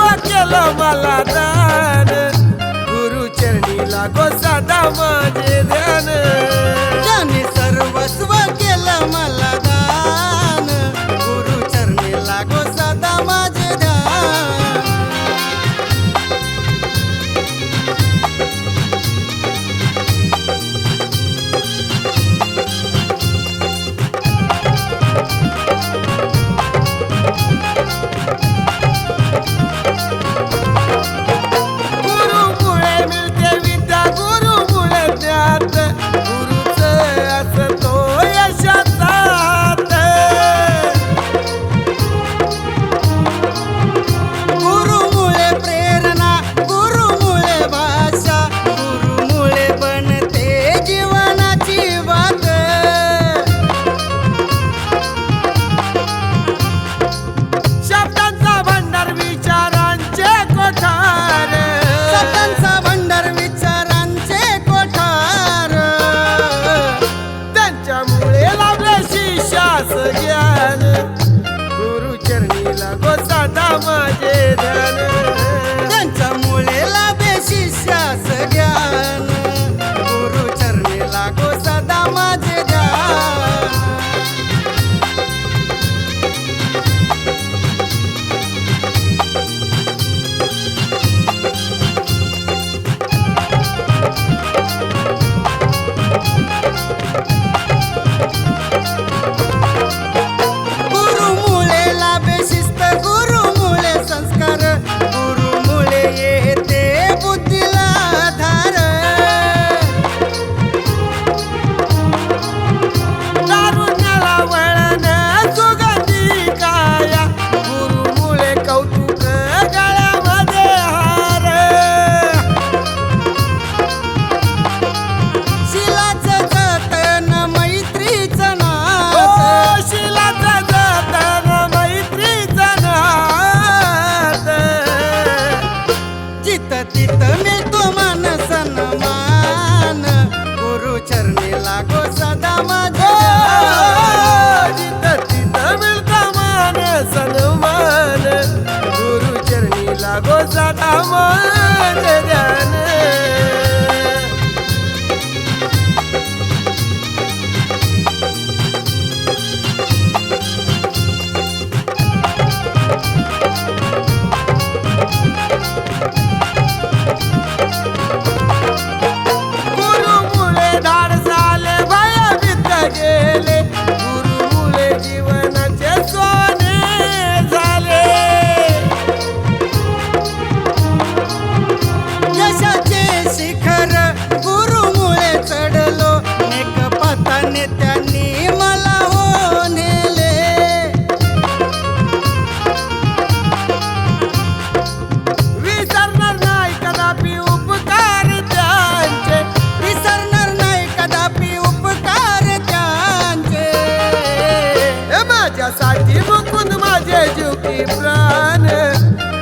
सर्वस्व केलं मला दान, गुरु चरणी लागो सदा माझे ध्यान. ज्याने सर्वस्व केलं मला दान, गुरु चरणी लागो सदा माझे ध्यान. ज्ञान गुरु चरणी लागो सदा माझे ध्यान. त्यांच्या मुळेला बेशिष्यास ज्ञान, गुरु चरणी लागो सदा माझे ध्यान. तिथ मिळतो मान सन्मान, गुरु चरणी लागो सदा माझे. जिथं तिथं मिळतो मान सन्मान, गुरु चरणी लागो सदा माझे ध्यान. त्यांनी मला हो नेले. विसरणार नाही कदापि उपकार त्यांचे, विसरणार नाही कदापि उपकार त्यांचे. माझ्यासाठी मुकुंद माझे जीव की प्राण,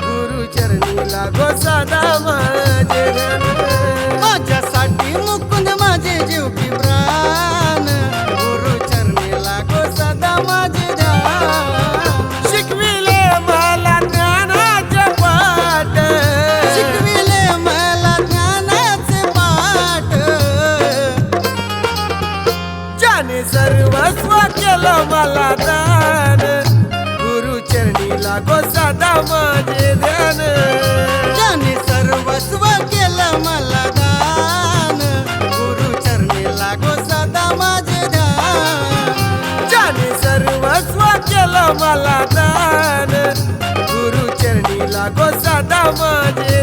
गुरु चरणी लागो सदा माझे ध्यान. माझ्यासाठी मुकुंद माझे जीव की प्राण, माझे ध्यान. शिकविले मला ज्ञानाचे पाठ, शिकविले मला ज्ञानाचे पाठ. ज्याने सर्वस्व केलं मला दान, गुरु चरणी लागो सदा माझे ध्यान. ज्याने सर्वस्व केलं मला दान, गुरु चरणी लागो सदा माझे ध्यान. ज्याने सर्वस्व केलं मला दान, गुरु चरणी लागो सदा माझे